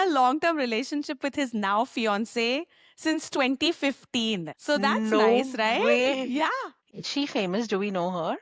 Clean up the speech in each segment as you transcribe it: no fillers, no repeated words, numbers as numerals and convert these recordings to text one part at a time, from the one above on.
a long-term relationship with his now fiance since 2015. So that's nice, No right? way. Yeah. Is she famous? Do we know her?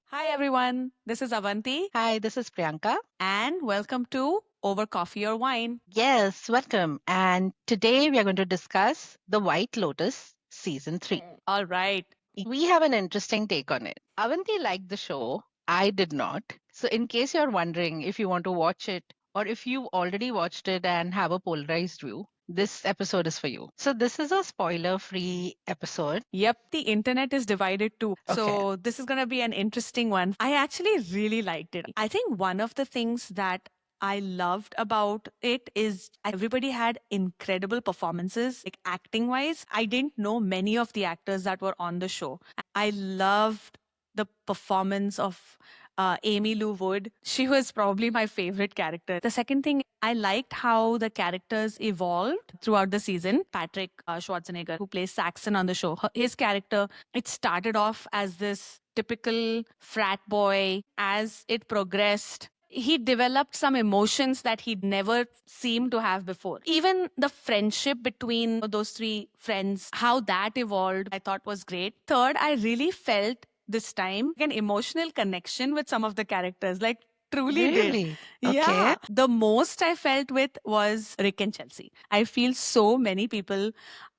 Hi, everyone. This is Avanti, Hi, this is Priyanka. and welcome to Over Coffee or Wine. Yes, welcome. And today we are going to discuss The White Lotus Season 3. All right. We have an interesting take on it. Avanti liked the show. I did not. So, in case you're wondering if you want to watch it or if you already watched it and have a polarized view, this episode is for you. So, this is a spoiler free episode. Yep, the internet is divided too. Okay. So this is going to be an interesting one. I actually really liked it. I think one of the things that I loved about it is everybody had incredible performances, like acting wise. I didn't know many of the actors that were on the show. I loved the performance of Aimee Lou Wood. She was probably my favorite character. The second thing, I liked how the characters evolved throughout the season. Patrick Schwarzenegger, who plays Saxon on the show, his character, it started off as this typical frat boy. As it progressed, he developed some emotions that he'd never seemed to have before. Even the friendship between those three friends, how that evolved, I thought was great. Third, I really felt this time an emotional connection with some of the characters. Like, truly did. Really? Okay. Yeah. The most I felt with was Rick and Chelsea. I feel so many people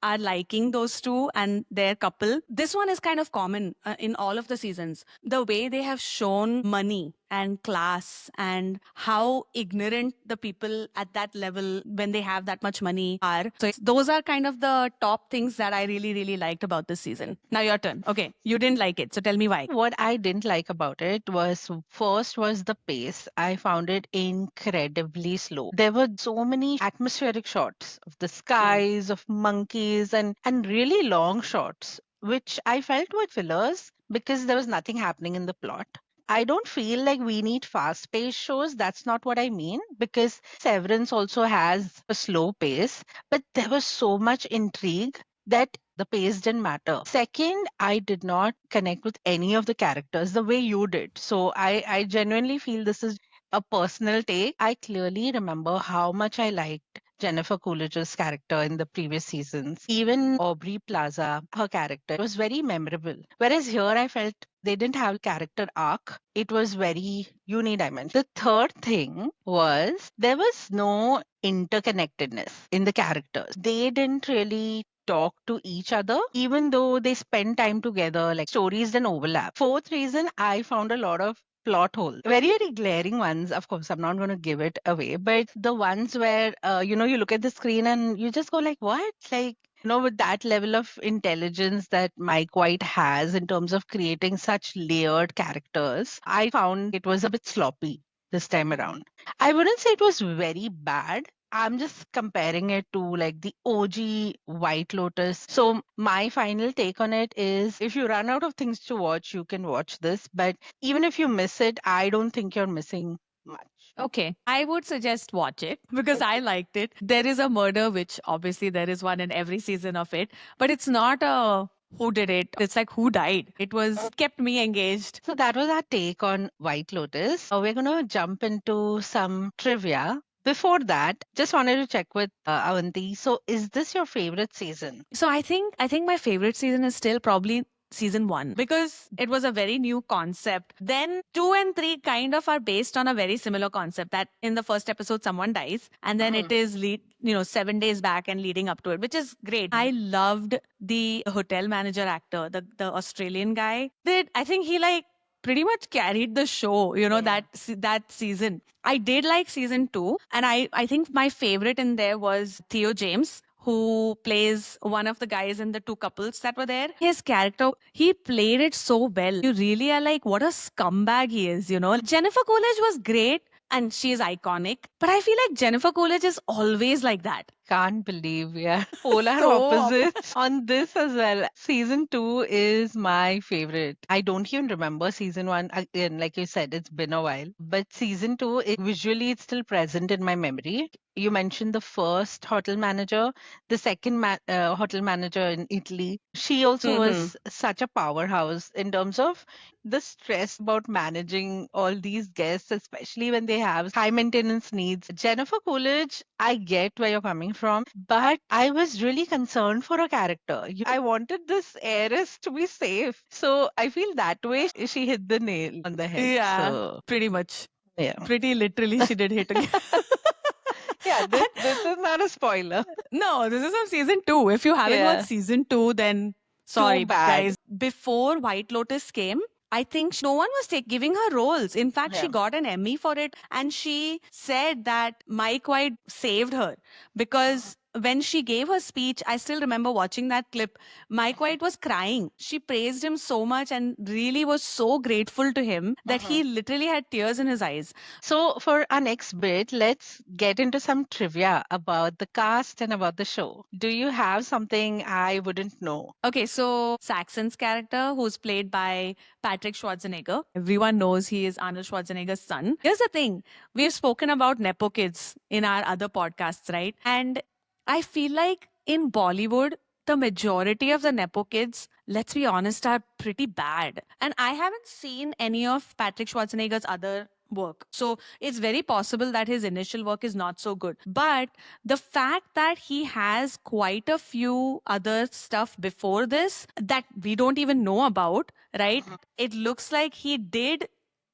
are liking those two and their couple. This one is kind of common in all of the seasons. The way they have shown money and class and how ignorant the people at that level when they have that much money are. So those are kind of the top things that I really, really liked about this season. Now your turn. Okay. You didn't like it. So tell me why. What I didn't like about it was first was the pace. I found it incredibly slow. There were so many atmospheric shots of the skies, of monkeys, and really long shots, which I felt were fillers because there was nothing happening in the plot. I don't feel like we need fast paced shows. That's not what I mean because Severance also has a slow pace, but there was so much intrigue that the pace didn't matter. Second, I did not connect with any of the characters the way you did. So I genuinely feel this is a personal take. I clearly remember how much I liked Jennifer Coolidge's character in the previous seasons. Even Aubrey Plaza, her character was very memorable. Whereas here I felt they didn't have character arc. It was very unidimensional. The third thing was there was no interconnectedness in the characters. They didn't really talk to each other, even though they spend time together, like stories didn't overlap. Fourth reason, I found a lot of plot holes. Very, very glaring ones. Of course, I'm not going to give it away, but the ones where, you look at the screen and you just go like, what? Like, with that level of intelligence that Mike White has in terms of creating such layered characters, I found it was a bit sloppy this time around. I wouldn't say it was very bad. I'm just comparing it to like the OG White Lotus. So my final take on it is if you run out of things to watch, you can watch this. But even if you miss it, I don't think you're missing much. Okay. I would suggest watch it because I liked it. There is a murder, which obviously there is one in every season of it, but it's not a who did it. It's like who died. It was kept me engaged. So that was our take on White Lotus. We're going to jump into some trivia. Before that, just wanted to check with Avanti. So, is this your favorite season? So I think my favorite season is still probably season 1 because it was a very new concept. Then 2 and 3 kind of are based on a very similar concept that in the first episode someone dies and then it is 7 days back and leading up to it, which is great. I loved the hotel manager actor, the Australian guy. I think he like pretty much carried the show, that season. I did like season 2 and I think my favorite in there was Theo James, who plays one of the guys in the two couples that were there. His character, he played it so well. You really are like, what a scumbag he is. Jennifer Coolidge was great and she is iconic, but I feel like Jennifer Coolidge is always like that. Can't believe we are polar So opposites on this as well. Season 2 is my favorite. I don't even remember season 1. Again, like you said, it's been a while. But season 2, visually, it's still present in my memory. You mentioned the first hotel manager, the second hotel manager in Italy. She also Hmm. was such a powerhouse in terms of the stress about managing all these guests, especially when they have high maintenance needs. Jennifer Coolidge, I get where you're coming from, but I was really concerned for her character. I wanted this heiress to be safe. So I feel that way she hit the nail on the head. Yeah, So, pretty much. yeah. Pretty literally, she did hit again. Yeah, this is not a spoiler. No, this is from season two. If you haven't watched Yeah. season two, then Too sorry, bad. guys. Before White Lotus came, I think no one was giving her roles. In fact, she Yeah. got an Emmy for it. And she said that Mike White saved her because when she gave her speech, I still remember watching that clip. Mike White was crying. She praised him so much and really was so grateful to him that Mhm. he literally had tears in his eyes. So, for our next bit, let's get into some trivia about the cast and about the show. Do you have something I wouldn't know? Okay, so Saxon's character, who's played by Patrick Schwarzenegger, everyone knows he is Arnold Schwarzenegger's son. Here's the thing, we've spoken about Nepo kids in our other podcasts, right? And I feel like in Bollywood, the majority of the Nepo kids, let's be honest, are pretty bad. And I haven't seen any of Patrick Schwarzenegger's other work. So it's very possible that his initial work is not so good. But the fact that he has quite a few other stuff before this that we don't even know about, right? It looks like he did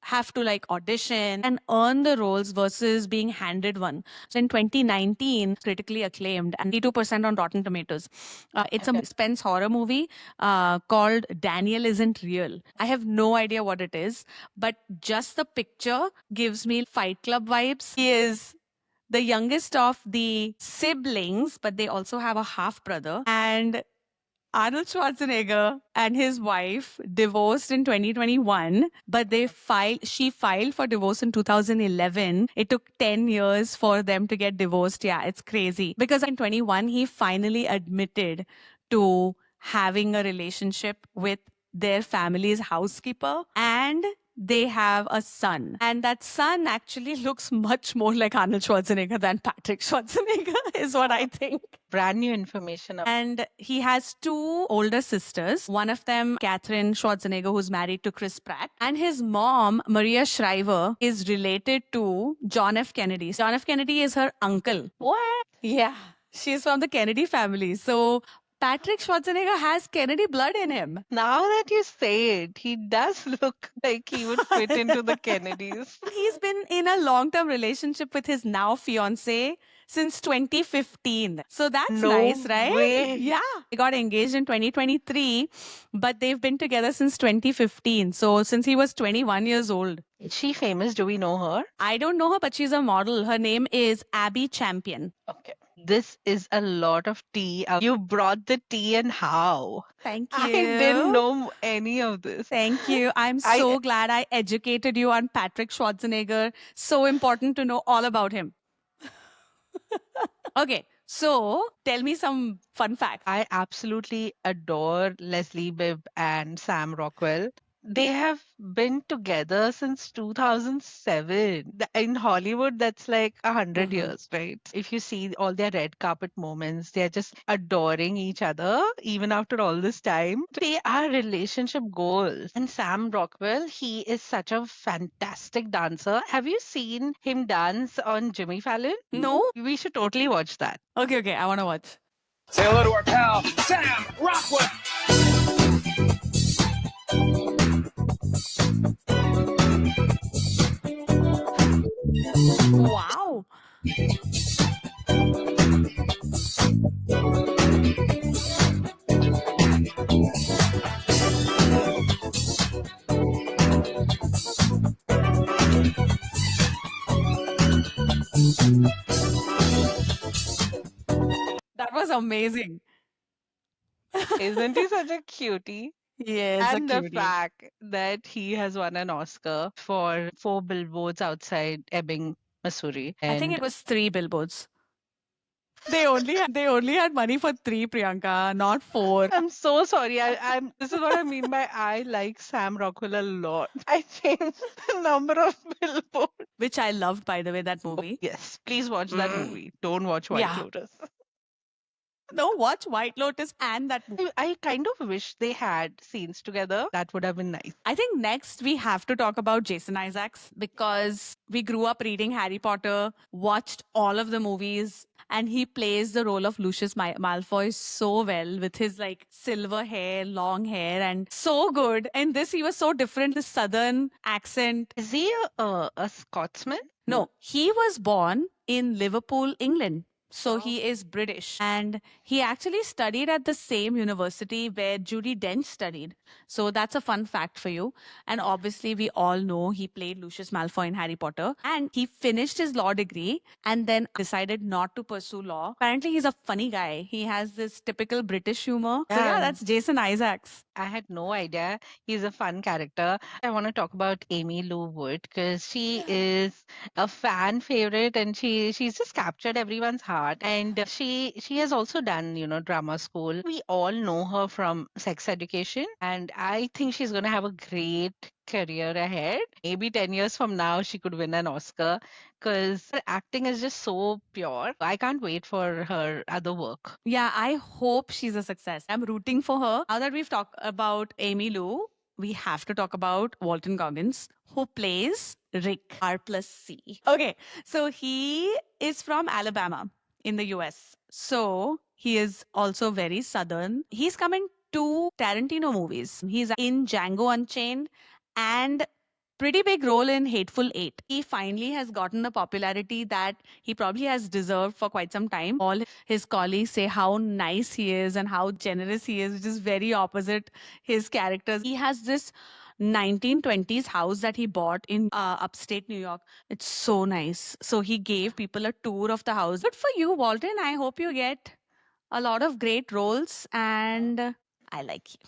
have to like audition and earn the roles versus being handed one. So in 2019, critically acclaimed and 82% on Rotten Tomatoes. It's a Okay. suspense horror movie called Daniel Isn't Real. I have no idea what it is, but just the picture gives me Fight Club vibes. He is the youngest of the siblings, but they also have a half brother. And Arnold Schwarzenegger and his wife divorced in 2021, but she filed for divorce in 2011. It took 10 years for them to get divorced. Yeah, it's crazy. Because in 21 he finally admitted to having a relationship with their family's housekeeper and they have a son. And that son actually looks much more like Arnold Schwarzenegger than Patrick Schwarzenegger, is what I think. Brand new information. And he has two older sisters. One of them, Catherine Schwarzenegger, who's married to Chris Pratt. And his mom, Maria Shriver, is related to John F. Kennedy. John F. Kennedy is her uncle. What? Yeah, she's from the Kennedy family. So Patrick Schwarzenegger has Kennedy blood in him. Now that you say it, he does look like he would fit into the Kennedys. He's been in a long term relationship with his now fiance since 2015. So that's nice, No right? way. Yeah. They got engaged in 2023, but they've been together since 2015. So since he was 21 years old. Is she famous? Do we know her? I don't know her, but she's a model. Her name is Abby Champion. Okay. This is a lot of tea. You brought the tea and how? Thank I didn't you. know any of this. Thank you. I'm I so glad I educated you on Patrick Schwarzenegger. So important to know all about him. Okay, so tell me some fun facts. I absolutely adore Leslie Bibb and Sam Rockwell. They have been together since 2007. In Hollywood, that's like 100 years, right? If you see all their red carpet moments, they're just adoring each other even after all this time. They are relationship goals. And Sam Rockwell, he is such a fantastic dancer. Have you seen him dance on Jimmy Fallon? No? We should totally watch that. Okay, I want to watch. Say hello to our pal, Sam Rockwell. Wow. That was amazing. Isn't he such a cutie? Yes, a And the cutie. fact that he has won an Oscar for 4 billboards outside Ebbing, Missouri. I think And it was 3 billboards. They only had money for 3, Priyanka, not 4. I'm so sorry. This is what I mean by I like Sam Rockwell a lot. I think the number of billboards. Which I loved, by the way, that Oh, movie. yes, please watch that movie. Don't watch White Yeah. Lotus. No, watch White Lotus and that movie. I kind of wish they had scenes together. That would have been nice. I think next we have to talk about Jason Isaacs because we grew up reading Harry Potter, watched all of the movies, and he plays the role of Lucius Malfoy so well with his like silver hair, long hair, and so good. And this, he was so different, the southern accent. Is he a Scotsman? No, he was born in Liverpool, England. So he is British. And he actually studied at the same university where Judi Dench studied. So that's a fun fact for you. And obviously, we all know he played Lucius Malfoy in Harry Potter. And he finished his law degree and then decided not to pursue law. Apparently, he's a funny guy. He has this typical British humor. So, yeah, Yeah. that's Jason Isaacs. I had no idea. He's a fun character. I want to talk about Amy Lou Wood because she is a fan favorite and she's just captured everyone's heart. And she has also done, drama school. We all know her from Sex Education, and I think she's going to have a great career ahead. Maybe 10 years from now, she could win an Oscar because her acting is just so pure. I can't wait for her other work. Yeah, I hope she's a success. I'm rooting for her. Now that we've talked about Amy Lou, we have to talk about Walton Goggins, who plays Rick R plus C. Okay, so he is from Alabama in the US. So he is also very southern. He's coming to Tarantino movies. He's in Django Unchained and pretty big role in Hateful Eight. He finally has gotten the popularity that he probably has deserved for quite some time. All his colleagues say how nice he is and how generous he is, which is very opposite his characters. He has this 1920s house that he bought in upstate New York. It's so nice. So he gave people a tour of the house. Good for you, Walton. I hope you get a lot of great roles and I like you.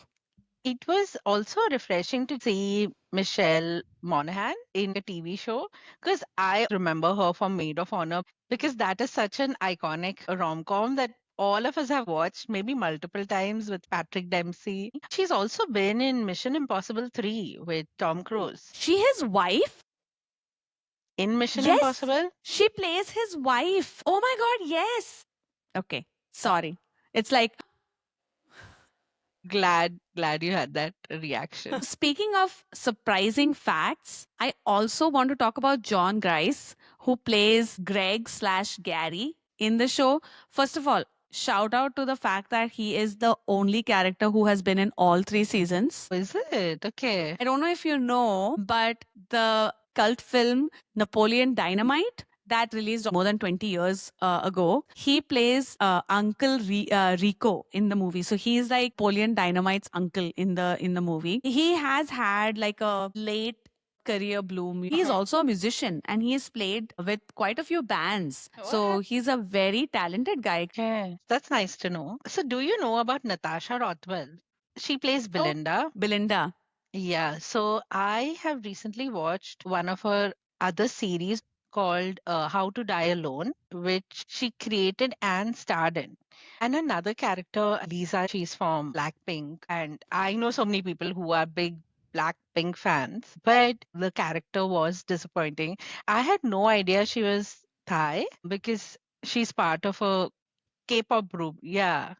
It was also refreshing to see Michelle Monaghan in a TV show because I remember her from Maid of Honor because that is such an iconic rom-com that all of us have watched maybe multiple times with Patrick Dempsey. She's also been in Mission Impossible 3 with Tom Cruise. She his wife? In Mission Yes, Impossible? she plays his wife. Oh my God, yes. Okay, sorry. It's like, Glad you had that reaction. speaking of surprising facts, I also want to talk about John Gries, who plays Greg slash Gary in the show. First of all, shout out to the fact that he is the only character who has been in all 3 seasons. Is it? Okay. I don't know if you know, but the cult film Napoleon Dynamite that released more than 20 years ago, he plays Uncle Rico in the movie. So he's like Napoleon Dynamite's uncle in the movie. He has had like a late career bloom. He's also a musician and he's played with quite a few bands. So he's a very talented guy. Okay. That's nice to know. So do you know about Natasha Rothwell? She plays Belinda. Belinda. Yeah, so I have recently watched one of her other series called How to Die Alone, which she created and starred in. And another character, Lisa, she's from BlackPink. And I know so many people who are big BlackPink fans, but the character was disappointing. I had no idea she was Thai because she's part of a K-pop group. Yeah.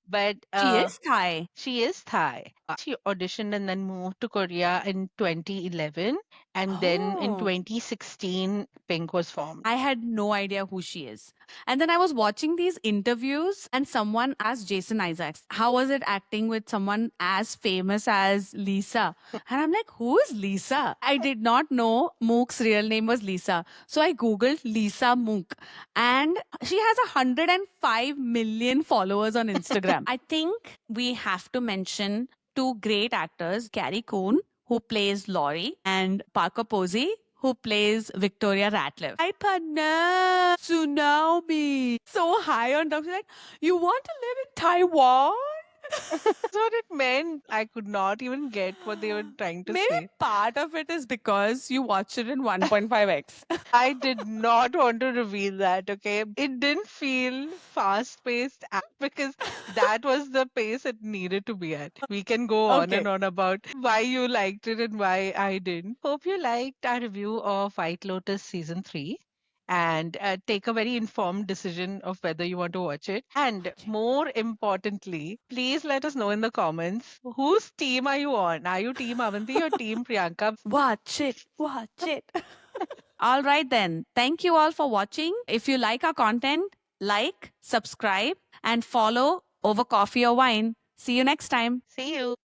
But She is Thai. she is Thai. She auditioned and then moved to Korea in 2011. And then in Oh. 2016, Pink was formed. I had no idea who she is. And then I was watching these interviews and someone asked Jason Isaacs, how was it acting with someone as famous as Lisa? And I'm like, who is Lisa? I did not know Mook's real name was Lisa. So I Googled Lisa Mook and she has 105 million followers on Instagram. I think we have to mention 2 great actors, Carrie Coon, who plays Laurie, and Parker Posey, who plays Victoria Ratliff. Hi, partner. Tsunami. So high on top. She's like, you want to live in Taiwan? That's what it meant. I could not even get what they were trying to Maybe say. part of it is because you watch it in 1.5x. I did not want to reveal that, okay? It didn't feel fast paced because that was the pace it needed to be at. We can go on and Okay. on about why you liked it and why I didn't. Hope you liked our review of White Lotus season 3 and take a very informed decision of whether you want to watch it. And more importantly, please let us know in the comments whose team are you on? Are you team Avanti or team Priyanka? Watch it. Watch it. All right, then. Thank you all for watching. If you like our content, like, subscribe, and follow over coffee or wine. See you next time. See you.